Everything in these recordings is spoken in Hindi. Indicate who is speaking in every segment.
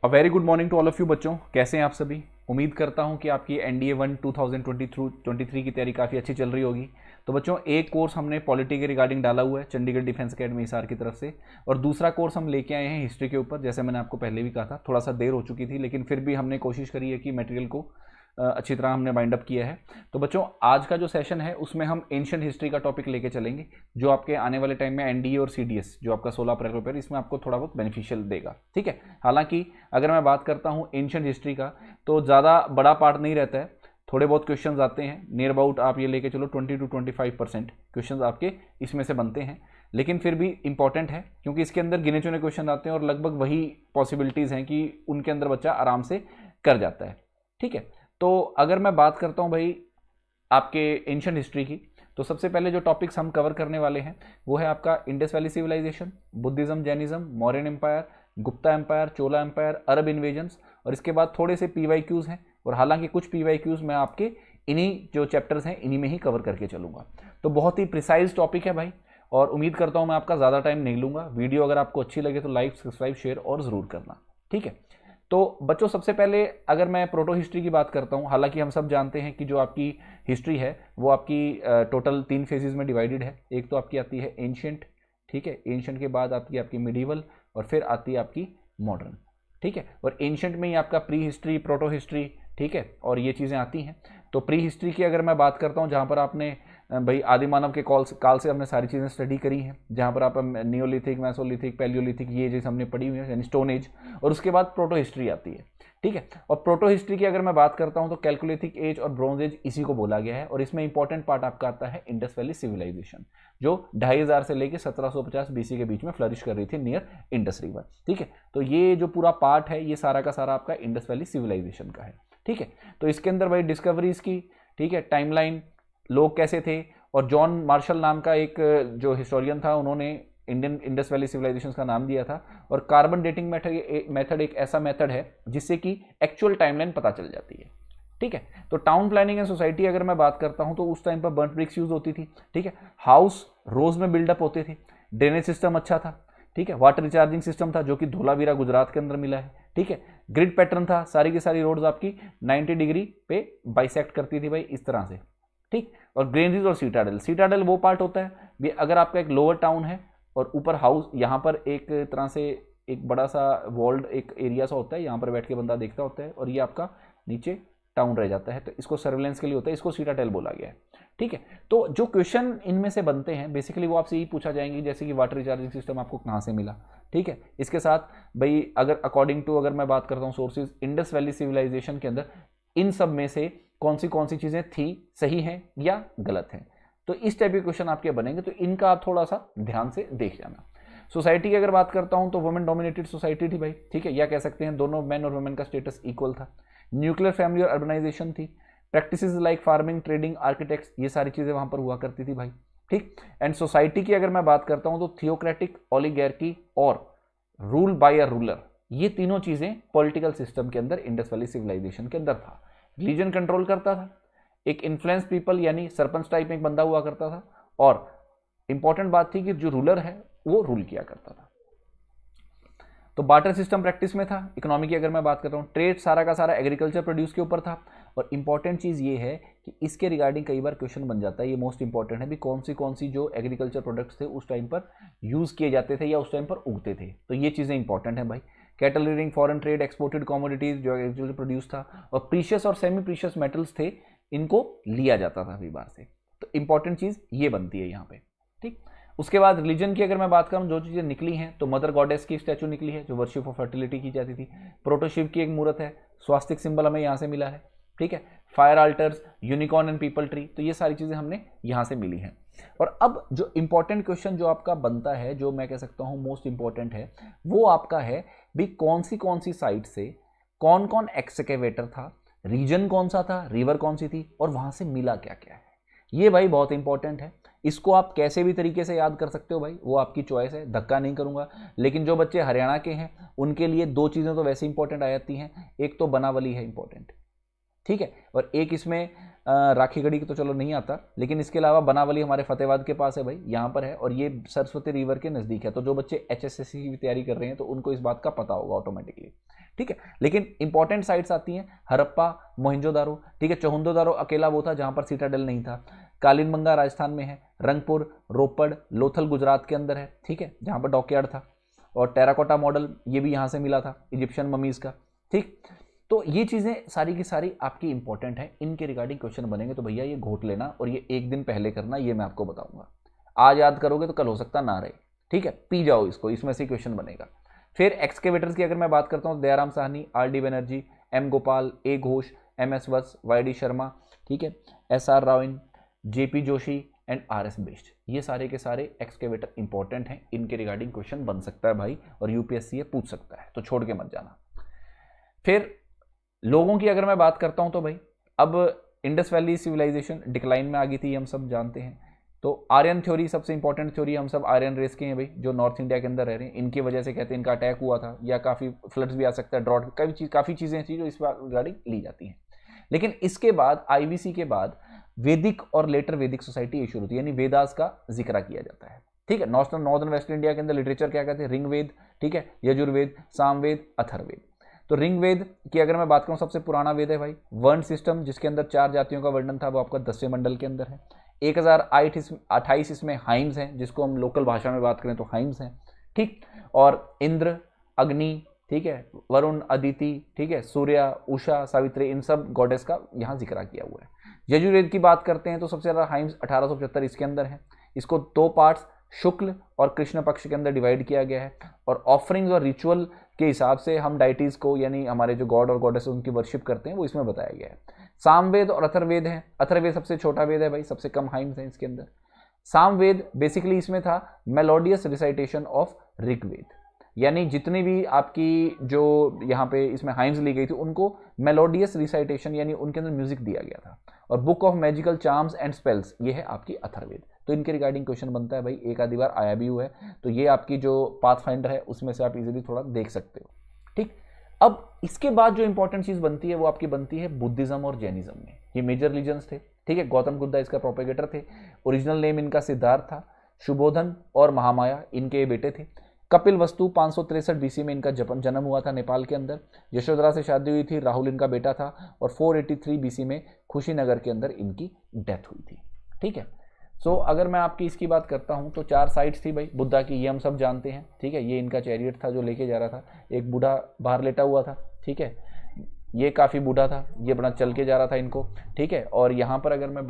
Speaker 1: A very good morning to all of you बच्चों, कैसे हैं आप सभी। उम्मीद करता हूं कि आपकी एनडीए 1 2023 की तैयारी काफ़ी अच्छी चल रही होगी। तो बच्चों, एक कोर्स हमने पॉलिटी के रिगार्डिंग डाला हुआ है चंडीगढ़ डिफेंस अकेडमी हिसार की तरफ से, और दूसरा कोर्स हम लेके आए हैं हिस्ट्री के ऊपर। जैसे मैंने आपको पहले भी कहा था, थोड़ा सा देर हो चुकी थी, लेकिन फिर भी हमने कोशिश करी है कि मटेरियल को अच्छी तरह हमने बाइंड अप किया है। तो बच्चों, आज का जो सेशन है उसमें हम एंशिएंट हिस्ट्री का टॉपिक लेके चलेंगे, जो आपके आने वाले टाइम में एनडीए और सीडीएस जो आपका 16 अप्रैल को पेपर, इसमें आपको थोड़ा बहुत बेनिफिशियल देगा। ठीक है। हालांकि अगर मैं बात करता हूँ एंशिएंट हिस्ट्री का, तो ज़्यादा बड़ा पार्ट नहीं रहता है, थोड़े बहुत क्वेश्चंस आते हैं। नियर अबाउट आप ये लेके चलो 20 to 25% क्वेश्चंस आपके इसमें से बनते हैं, लेकिन फिर भी इंपॉर्टेंट है क्योंकि इसके अंदर गिने चुने क्वेश्चन आते हैं और लगभग वही पॉसिबिलिटीज़ हैं कि उनके अंदर बच्चा आराम से कर जाता है। ठीक है। तो अगर मैं बात करता हूं भाई आपके एंशिएंट हिस्ट्री की, तो सबसे पहले जो टॉपिक्स हम कवर करने वाले हैं वो है आपका Indus Valley civilisation, Buddhism, Jainism, Mauryan empire, Gupta empire, Chola empire, Arab invasions, और इसके बाद थोड़े से पीवाईक्यूज हैं। और हालांकि कुछ पीवाईक्यूज मैं आपके इन्हीं जो चैप्टर्स हैं इन्हीं में ही कवर करके चलूंगा। तो बहुत ही प्रिसाइज टॉपिक है भाई, और उम्मीद करता हूं मैं आपका ज़्यादा टाइम नहीं लूंगा। वीडियो अगर आपको अच्छी लगे तो लाइक, सब्सक्राइब, शेयर और ज़रूर करना। ठीक है। तो बच्चों, सबसे पहले अगर मैं प्रोटो हिस्ट्री की बात करता हूं, हालांकि हम सब जानते हैं कि जो आपकी हिस्ट्री है वो आपकी टोटल 3 फेजेज में डिवाइडेड है। एक तो आपकी आती है एंशिएंट, ठीक है, एंशिएंट के बाद आती है आपकी मिडीवल, और फिर आती है आपकी मॉडर्न। ठीक है। और एंशिएंट में ही आपका प्री हिस्ट्री, प्रोटो हिस्ट्री, ठीक है, और ये चीज़ें आती हैं। तो प्री हिस्ट्री की अगर मैं बात करता हूँ, जहाँ पर आपने भाई आदि मानव के काल से हमने सारी चीज़ें स्टडी करी हैं, जहाँ पर आप नियोलिथिक, मेसोलिथिक, पैलियोलिथिक ये चीज़ हमने पढ़ी हुई है, यानी स्टोन एज। और उसके बाद प्रोटो हिस्ट्री आती है। ठीक है। और प्रोटो हिस्ट्री की अगर मैं बात करता हूँ तो कैलकुलिथिक एज और ब्रॉन्ज एज इसी को बोला गया है, और इसमें इंपॉर्टेंट पार्ट आपका आता है इंडस वैली सिविलाइजेशन, जो 2500 से लेकर 1750 बीसी के बीच में फ्लरिश कर रही थी नियर इंडस रिवर। ठीक है। तो ये जो पूरा पार्ट है ये सारा का सारा आपका इंडस वैली सिविलाइजेशन का है। ठीक है। तो इसके अंदर भाई डिस्कवरीज की, ठीक है, टाइमलाइन, लोग कैसे थे, और जॉन मार्शल नाम का एक जो हिस्टोरियन था, उन्होंने इंडियन इंडस वैली सिविलाइजेशन का नाम दिया था। और कार्बन डेटिंग मेथड एक ऐसा मेथड है जिससे कि एक्चुअल टाइमलाइन पता चल जाती है। ठीक है। तो टाउन प्लानिंग एंड सोसाइटी अगर मैं बात करता हूं तो उस टाइम पर बर्न्ट ब्रिक्स यूज होती थी। ठीक है। हाउस रोज में बिल्डअप होते थे, ड्रेनेज सिस्टम अच्छा था, ठीक है, वाटर रिचार्जिंग सिस्टम था जो कि धोलावीरा गुजरात के अंदर मिला है। ठीक है। ग्रिड पैटर्न था, सारी की सारी रोड्स आपकी 90 डिग्री पे बाइसेक्ट करती थी भाई, इस तरह से। ठीक। और ग्रेनरीज और सीटाडेल, सीटाडेल वो पार्ट होता है भी अगर आपका एक लोअर टाउन है और ऊपर हाउस, यहाँ पर एक तरह से एक बड़ा सा वॉल्ड एक एरिया सा होता है, यहाँ पर बैठ के बंदा देखता होता है, और ये आपका नीचे टाउन रह जाता है, तो इसको सर्वेलेंस के लिए होता है, इसको सीटाडेल बोला गया है। ठीक है। तो जो क्वेश्चन इनमें से बनते हैं बेसिकली वो आपसे यही पूछा जाएंगे, जैसे कि वाटर रिचार्जिंग सिस्टम आपको कहाँ से मिला। ठीक है। इसके साथ भाई अगर अकॉर्डिंग टू अगर मैं बात करता हूँ सोर्सेज, इंडस वैली सिविलाइजेशन के अंदर इन सब में से कौन सी चीजें थी, सही हैं या गलत हैं। तो इस टाइप के क्वेश्चन आपके बनेंगे, तो इनका आप थोड़ा सा ध्यान से देख जाना। सोसाइटी की अगर बात करता हूं तो वुमेन डोमिनेटेड सोसाइटी थी भाई। ठीक है। या कह सकते हैं दोनों मैन और वुमेन का स्टेटस इक्वल था। न्यूक्लियर फैमिली और अर्बनाइजेशन थी। Practices like farming, trading, architects, ये सारी चीजें वहां पर हुआ करती थी भाई। ठीक। एंड सोसाइटी की अगर मैं बात करता हूं तो थियोक्रेटिक, ओलिगैर्की और रूल बाय अ रूलर, ये तीनों चीजें पॉलिटिकल सिस्टम के अंदर इंडस वैली सिविलाइजेशन के अंदर था। रिलीजन कंट्रोल करता था, एक इन्फ्लुएंस पीपल यानी सरपंच टाइप में एक बंदा हुआ करता था, और इंपॉर्टेंट बात थी कि जो रूलर है वो रूल किया करता था। तो बार्टर सिस्टम प्रैक्टिस में था। इकोनॉमी की अगर मैं बात कर रहा हूँ, ट्रेड सारा का सारा एग्रीकल्चर प्रोड्यूस के ऊपर था। और इंपॉर्टेंट चीज़ ये है कि इसके रिगार्डिंग कई बार क्वेश्चन बन जाता है, ये मोस्ट इंपॉर्टेंट है भी, कौन सी जो एग्रीकल्चर प्रोडक्ट्स थे उस टाइम पर यूज़ किए जाते थे या उस टाइम पर उगते थे, तो ये चीज़ें इंपॉर्टेंट है भाई। Cattle reading, foreign trade, exported commodities जो एग्रीकल्चर प्रोड्यूस था, और प्रीशियस और सेमी प्रीशियस मेटल्स थे, इनको लिया जाता था अभी बाहर से। तो इंपॉर्टेंट चीज़ ये बनती है यहाँ पे। ठीक। उसके बाद रिलीजन की अगर मैं बात करूँ, जो चीज़ें निकली हैं, तो मदर गॉडेस की स्टैचू निकली है जो वर्शिप ऑफ फर्टिलिटी की जाती थी। प्रोटोशिव की एक मूर्त है, स्वास्तिक सिंबल हमें यहाँ से मिला है। ठीक है। Fire altars, unicorn and people tree, तो ये सारी चीज़ें हमने यहाँ से मिली हैं। और अब जो इंपॉर्टेंट क्वेश्चन जो आपका बनता है, जो मैं कह सकता हूँ मोस्ट इंपॉर्टेंट है, वो आपका है भी कौन सी साइट से कौन कौन एक्सकेवेटर था, रीजन कौन सा था, रिवर कौन सी थी, और वहां से मिला क्या क्या है। ये भाई बहुत इंपॉर्टेंट है। इसको आप कैसे भी तरीके से याद कर सकते हो भाई, वो आपकी चॉइस है, धक्का नहीं करूंगा। लेकिन जो बच्चे हरियाणा के हैं उनके लिए 2 चीज़ें तो वैसे इंपॉर्टेंट आ जाती हैं। एक तो बनावली है इंपॉर्टेंट, ठीक है, और एक इसमें राखीगढ़ी की तो चलो नहीं आता, लेकिन इसके अलावा बनावली हमारे फतेहाबाद के पास है भाई, यहाँ पर है, और ये सरस्वती रिवर के नज़दीक है। तो जो बच्चे HSSC की तैयारी कर रहे हैं तो उनको इस बात का पता होगा ऑटोमेटिकली। ठीक है। लेकिन इंपॉर्टेंट साइट्स आती हैं हड़प्पा, मोहनजोदारो, ठीक है। चौहंदोदारो अकेला वो था जहां पर सीटाडेल नहीं था। कालिनबंगा राजस्थान में है, रंगपुर, रोपड़, लोथल गुजरात के अंदर है, ठीक है, जहां पर डॉकयार्ड था। और टेराकोटा मॉडल ये भी यहां से मिला था इजिप्शियन ममीज का, ठीक। तो ये चीजें सारी की सारी आपकी इंपॉर्टेंट है, इनके रिगार्डिंग क्वेश्चन बनेंगे तो भैया ये घोट लेना और ये एक दिन पहले करना, ये मैं आपको बताऊंगा। आज याद करोगे तो कल हो सकता ना रहे, ठीक है, पी जाओ इसको, इसमें से क्वेश्चन बनेगा। फिर एक्सकेवेटर्स की अगर मैं बात करता हूँ, Dayaram Sahni, R D Banerjee, M Gopal, A Ghosh, M S Vats, Y D Sharma, ठीक है, S R Ravin, JP Joshi and R S Bisht, ये सारे के सारे एक्सकेवेटर इंपॉर्टेंट हैं, इनके रिगार्डिंग क्वेश्चन बन सकता है भाई, और यूपीएससी ये पूछ सकता है, तो छोड़ के मत जाना। फिर लोगों की अगर मैं बात करता हूं तो भाई अब इंडस वैली सिविलाइजेशन डिक्लाइन में आ गई थी, हम सब जानते हैं। तो आर्यन थ्योरी सबसे इंपॉर्टेंट थ्योरी, हम सब आर्यन रेस के हैं भाई, जो नॉर्थ इंडिया के अंदर रह रहे हैं, इनकी वजह से कहते हैं इनका अटैक हुआ था, या काफ़ी फ्लड्स भी आ सकता है, ड्रॉट, काफ़ी चीज़ें थी जो इस रिगार्डिंग ली जाती हैं। लेकिन इसके बाद आईवीसी के बाद वैदिक और लेटर वैदिक सोसाइटी ये शुरू होती है, यानी वेदास का जिक्र किया जाता है, ठीक है। नॉर्दर्न वेस्ट इंडिया के अंदर लिटरेचर क्या कहते हैं, ऋग्वेद, ठीक है, यजुर्वेद, सामवेद, अथर्ववेद। तो ऋग्वेद की अगर मैं बात करूं सबसे पुराना वेद है भाई, वर्ण सिस्टम जिसके अंदर 4 जातियों का वर्णन था, वो आपका 10वें मंडल के अंदर है। 1028 इसमें हाइम्स हैं, जिसको हम लोकल भाषा में बात करें तो हाइम्स हैं, ठीक। और इंद्र, अग्नि, ठीक है, वरुण, अदिति, ठीक है, सूर्य, उषा, सावित्री, इन सब गॉडेस का यहाँ जिक्र किया हुआ है। यजुर्वेद की बात करते हैं तो सबसे ज़्यादा हाइम्स 1875 इसके अंदर है। इसको 2 पार्ट्स शुक्ल और कृष्ण पक्ष के अंदर डिवाइड किया गया है, और ऑफरिंग्स और रिचुअल के हिसाब से हम डाइटीज को, यानी हमारे जो गॉड और गॉडेस उनकी वर्शिप करते हैं, वो इसमें बताया गया है। सामवेद और अथर्ववेद है। अथर्ववेद सबसे छोटा वेद है भाई, सबसे कम हाइम्स हैं इसके अंदर। सामवेद बेसिकली इसमें था मेलोडियस रिसाइटेशन ऑफ ऋग्वेद, यानी जितनी भी आपकी जो यहाँ पे इसमें हाइम्स ली गई थी उनको मेलोडियस रिसाइटेशन, यानी उनके अंदर म्यूजिक दिया गया था। और book of magical charms and spells, ये है आपकी अथर्ववेद। तो इनके रिगार्डिंग क्वेश्चन बनता है भाई, एक आधी बार आया भी हुआ है, तो ये आपकी जो पाथफाइंडर है उसमें से आप इजीली थोड़ा देख सकते हो, ठीक। अब इसके बाद जो इंपॉर्टेंट चीज बनती है वो आपकी बनती है बुद्धिज्म और जैनिज्म में। ये मेजर रिलीजन्स थे, ठीक है। गौतम बुद्धा इसका प्रोपेगेटर थे। ओरिजिनल नेम इनका सिद्धार्थ था। शुभोधन और महामाया इनके बेटे थे। कपिल वस्तु 563 बीसी में इनका जन्म हुआ था नेपाल के अंदर। यशोधरा से शादी हुई थी, राहुल इनका बेटा था। और 483 बीसी में खुशीनगर के अंदर इनकी डेथ हुई थी, ठीक है। सो अगर मैं आपकी इसकी बात करता हूं तो 4 साइट्स थी भाई बुद्धा की, ये हम सब जानते हैं, ठीक है। ये इनका चैरियट था जो लेके जा रहा था, एक बूढ़ा बाहर लेटा हुआ था, ठीक है, ये काफ़ी बूढ़ा था, ये बड़ा चल के जा रहा था इनको, ठीक है। और यहाँ पर अगर मैं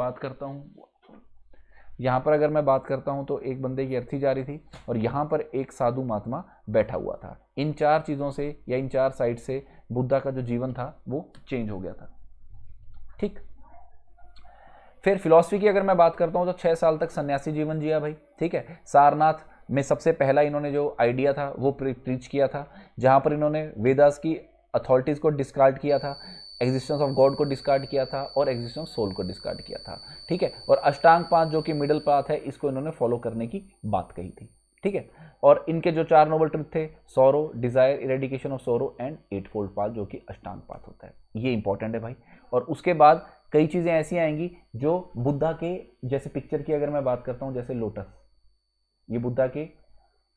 Speaker 1: बात करता हूँ तो एक बंदे की अर्थी जा रही थी, और यहाँ पर एक साधु महात्मा बैठा हुआ था। इन 4 चीज़ों से या इन 4 साइड से बुद्धा का जो जीवन था वो चेंज हो गया था, ठीक। फिर फिलॉसफी की अगर मैं बात करता हूँ तो 6 साल तक सन्यासी जीवन जिया भाई, ठीक है। सारनाथ में सबसे पहला इन्होंने जो आइडिया था वो प्रीच किया था, जहाँ पर इन्होंने वेदास की अथॉरिटीज़ को डिस्कार्ड किया था, एग्जिस्टेंस ऑफ गॉड को डिस्कार्ड किया था, और एग्जिस्टेंस ऑफ सोल को डिस्कार्ड किया था, ठीक है। और अष्टांग पाथ जो कि मिडिल पाथ है, इसको इन्होंने फॉलो करने की बात कही थी, ठीक है। और इनके जो 4 नोबल ट्रुथ थे, sorrow, desire, eradication of sorrow and 8 fold path, जो कि अष्टांग पाथ होता है, ये इंपॉर्टेंट है भाई। और उसके बाद कई चीज़ें ऐसी आएंगी जो बुद्धा के, जैसे पिक्चर की अगर मैं बात करता हूँ, जैसे लोटस, ये बुद्धा के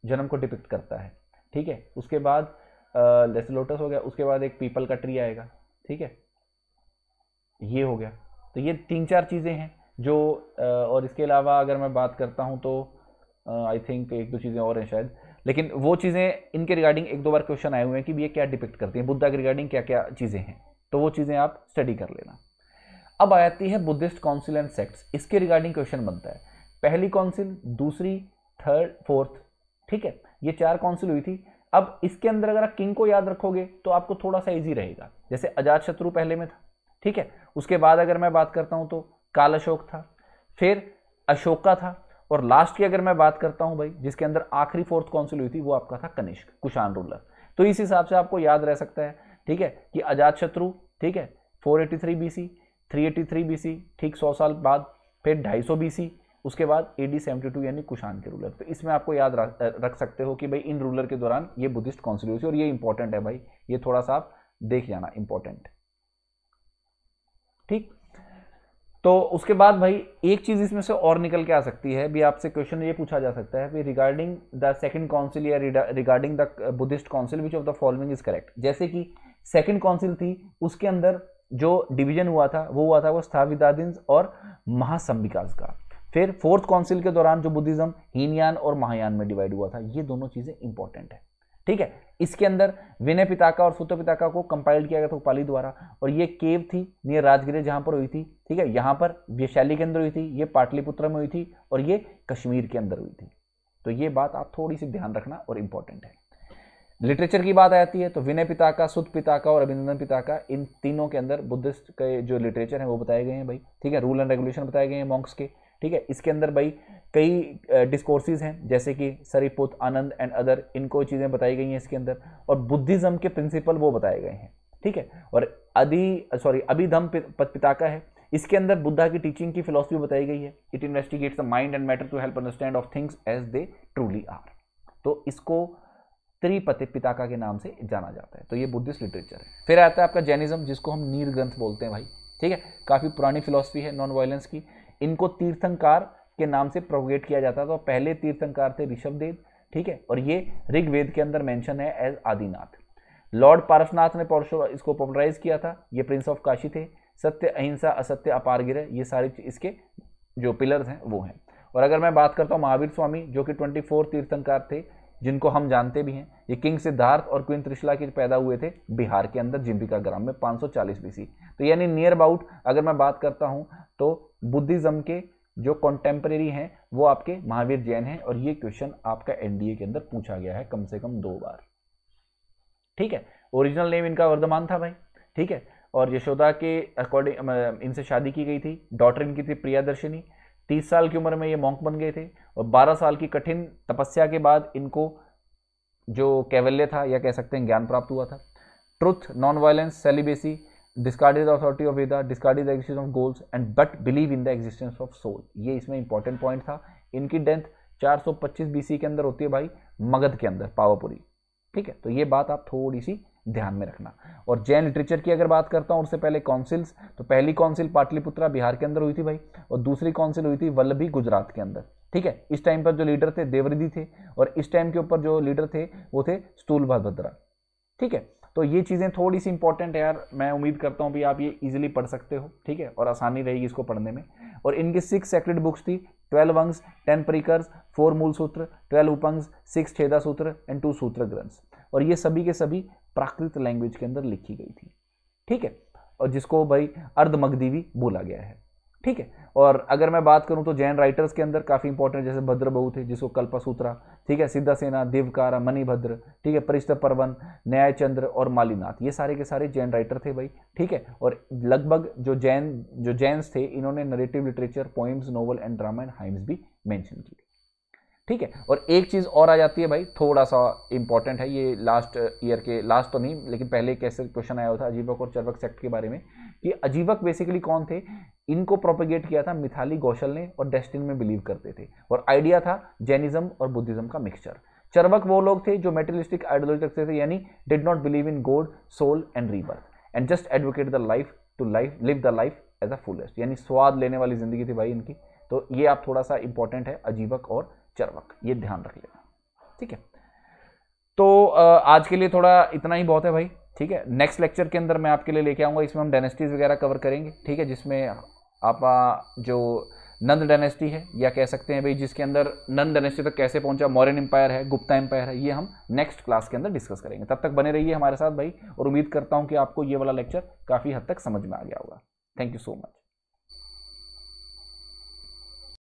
Speaker 1: जन्म को डिपिक्ट करता है, ठीक है। उसके बाद जैसे लोटस हो गया, उसके बाद एक पीपल का ट्री आएगा, ठीक है, ये हो गया। तो ये 3-4 चीज़ें हैं जो और इसके अलावा अगर मैं बात करता हूँ तो आई थिंक 1-2 चीज़ें और हैं शायद, लेकिन वो चीज़ें इनके रिगार्डिंग 1-2 बार क्वेश्चन आए हुए हैं कि ये क्या डिपिक्ट करती हैं, बुद्धा के रिगार्डिंग क्या क्या चीज़ें हैं, तो वो चीज़ें आप स्टडी कर लेना। अब आती है बुद्धिस्ट काउंसिल एंड सेक्ट्स, इसके रिगार्डिंग क्वेश्चन बनता है। पहली काउंसिल, दूसरी, थर्ड, फोर्थ, ठीक है, ये 4 काउंसिल हुई थी। अब इसके अंदर अगर आप किंग को याद रखोगे तो आपको थोड़ा सा इजी रहेगा, जैसे अजातशत्रु पहले में था, ठीक है। उसके बाद अगर मैं बात करता हूँ तो काल अशोक था, फिर अशोका था, और लास्ट की अगर मैं बात करता हूँ भाई, जिसके अंदर आखिरी 4th काउंसिल हुई थी, वो आपका था कनिष्क, कुषाण रूलर। तो इस हिसाब से आपको याद रह सकता है, ठीक है, कि अजातशत्रु, ठीक है, 483 बीसी, 383 बीसी, ठीक 100 साल बाद, फिर 250 बीसी, उसके बाद AD 72 यानी कुषाण के रूलर। तो इसमें आपको याद रख सकते हो कि भाई इन रूलर के दौरान ये बुद्धिस्ट काउंसिल हुई थी, और ये इंपॉर्टेंट है भाई, ये थोड़ा सा आप देख जाना, इंपॉर्टेंट, ठीक। तो उसके बाद भाई एक चीज इसमें से और निकल के आ सकती है भी, आपसे क्वेश्चन ये पूछा जा सकता है रिगार्डिंग द सेकंड काउंसिल या regarding the Buddhist council which of the following is correct. जैसे कि सेकंड काउंसिल थी, उसके अंदर जो डिवीजन हुआ था वो स्थाविदादिन और महासंबिकास का। फिर फोर्थ काउंसिल के दौरान जो बुद्धिज्म हीनयान और महायान में डिवाइड हुआ था। ये दोनों चीजें इंपॉर्टेंट है, ठीक है। इसके अंदर विनय पिताका और सुत्त पिताका को कंपाइल्ड किया गया था उपाली द्वारा, और ये केव थी नियर राजगिरे जहां पर हुई थी, ठीक है। यहां पर वैशाली के अंदर हुई थी, ये पाटलिपुत्र में हुई थी, और ये कश्मीर के अंदर हुई थी। तो ये बात आप थोड़ी सी ध्यान रखना और इंपॉर्टेंट है। लिटरेचर की बात आती है तो विनय पिताका, सुत्त पिताका और अभिनंदन पिताका, इन तीनों के अंदर बुद्धिस्ट के जो लिटरेचर है वो बताए गए हैं भाई, ठीक है। रूल एंड रेगुलेशन बताए गए हैं मॉन्क्स के, ठीक है। इसके अंदर भाई कई डिस्कोर्सेज हैं जैसे कि सरिपुत, आनंद एंड अदर, इनको चीज़ें बताई गई हैं इसके अंदर, और बुद्धिज्म के प्रिंसिपल वो बताए गए हैं, ठीक है। और अभिधम पिताका है, इसके अंदर बुद्धा की टीचिंग की फिलॉसफी बताई गई है। It investigates the mind and matter to help understand of things as they truly are. तो इसको त्रिपति पिताका के नाम से जाना जाता है। तो ये बुद्धिस्ट लिटरेचर है। फिर आता है आपका जैनिज्म, जिसको हम नील ग्रंथ बोलते हैं भाई, ठीक है। काफ़ी पुरानी फिलॉसफी है नॉन वायलेंस की। इनको तीर्थंकार के नाम से प्रोपगेट किया जाता था। तो पहले तीर्थंकार थे ऋषभदेव, ठीक है। और ये ऋग्वेद के अंदर मेंशन है एज आदिनाथ। लॉर्ड पारसनाथ ने इसको पॉपुलराइज किया था। ये प्रिंस ऑफ काशी थे। सत्य, अहिंसा, असत्य, अपारगिरह, ये सारे इसके जो पिलर्स हैं वो हैं। और अगर मैं बात करता हूँ महावीर स्वामी, जो कि 24 तीर्थंकार थे, जिनको हम जानते भी हैं। ये किंग सिद्धार्थ और क्वीन त्रिशला के पैदा हुए थे बिहार के अंदर जिम्बिका ग्राम में 540 BC। तो यानी नियर अबाउट अगर मैं बात करता हूं तो बुद्धिज्म के जो कॉन्टेम्परेरी हैं वो आपके महावीर जैन हैं। और ये क्वेश्चन आपका एनडीए के अंदर पूछा गया है कम से कम 2 बार, ठीक है। ओरिजिनल नेम इनका वर्धमान था भाई, ठीक है। और यशोदा के अकॉर्डिंग इनसे शादी की गई थी। डॉटर इनकी थी प्रियादर्शिनी। 30 साल की उम्र में ये मॉन्क बन गए थे, और 12 साल की कठिन तपस्या के बाद इनको जो कैवल्य था या कह सकते हैं ज्ञान प्राप्त हुआ था। Truth, non violence, celibacy, discarded the authority of Veda, discarded the existence of gods and but believe in the existence of soul. ये इसमें इंपॉर्टेंट पॉइंट था। इनकी डेथ 425 BC के अंदर होती है भाई, मगध के अंदर, पावापुरी, ठीक है। तो ये बात आप थोड़ी सी ध्यान में रखना। और जैन लिटरेचर की अगर बात करता हूं, उससे पहले काउंसिल्स, तो पहली काउंसिल पाटलिपुत्रा बिहार के अंदर हुई थी भाई, और दूसरी काउंसिल हुई थी वल्लभी गुजरात के अंदर, ठीक है। इस टाइम पर जो लीडर थे देवरिधि थे, और इस टाइम के ऊपर जो लीडर थे वो थे स्थूलभद्रा, ठीक है। तो ये चीज़ें थोड़ी सी इंपॉर्टेंट है यार। मैं उम्मीद करता हूँ भी आप ये इजीली पढ़ सकते हो, ठीक है, और आसानी रहेगी इसको पढ़ने में। और इनकी 6 सेक्रेड बुक्स थी, 12 अंग्स, 10 परिकर्स, 4 मूल सूत्र, 12 उपंग्स, 6 छेदा सूत्र एंड 2 सूत्र ग्रंथ्स। और ये सभी के सभी प्राकृत लैंग्वेज के अंदर लिखी गई थी, ठीक है। और जिसको भाई अर्धमगधी भी बोला गया है, ठीक है। और अगर मैं बात करूं तो जैन राइटर्स के अंदर काफ़ी इंपॉर्टेंट जैसे भद्रबहू थे, जिसको कल्पसूत्रा, ठीक है, सिद्धासेना, दिवकारा, मणिभद्र, ठीक है, परिष्ठ पर्वन, न्यायचंद्र और मालिनाथ, ये सारे के सारे जैन राइटर थे भाई, ठीक है। और लगभग जो जैन्स थे, इन्होंने narrative literature, poems, novel and drama and hymns भी मेंशन की थी, ठीक है। और एक चीज़ और आ जाती है भाई, थोड़ा सा इंपॉर्टेंट है, ये लास्ट ईयर के, लास्ट तो नहीं लेकिन पहले कैसे क्वेश्चन आया हुआ था अजीवक और चर्वक सेक्ट के बारे में, कि अजीवक बेसिकली कौन थे। इनको प्रोपेगेट किया था मिथाली गौशल ने, और डेस्टिनी में बिलीव करते थे, और आइडिया था जैनिज्म और बुद्धिज्म का मिक्सचर। चर्वक वो लोग थे जो मेटेरियलिस्टिक आइडियोलॉजी रखते थे, यानी did not believe in God, soul and rebirth and just advocate the life to live the life as a fullest, यानी स्वाद लेने वाली जिंदगी थी भाई इनकी। तो ये आप थोड़ा सा इंपॉर्टेंट है, अजीवक और चर्वक, ये ध्यान रख लेना, ठीक है। तो आज के लिए थोड़ा इतना ही बहुत है भाई, ठीक है। नेक्स्ट लेक्चर के अंदर मैं आपके लिए लेके आऊँगा, इसमें हम डायनेस्टीज वगैरह कवर करेंगे, ठीक है, जिसमें आप जो नंद डायनेस्टी है, या कह सकते हैं भाई जिसके अंदर नंद डायनेस्टी तक कैसे पहुंचा, मौर्यन एम्पायर है, गुप्ता एम्पायर है, ये हम नेक्स्ट क्लास के अंदर डिस्कस करेंगे। तब तक बने रहिए हमारे साथ भाई, और उम्मीद करता हूँ कि आपको ये वाला लेक्चर काफ़ी हद तक समझ में आ गया होगा। Thank you so much.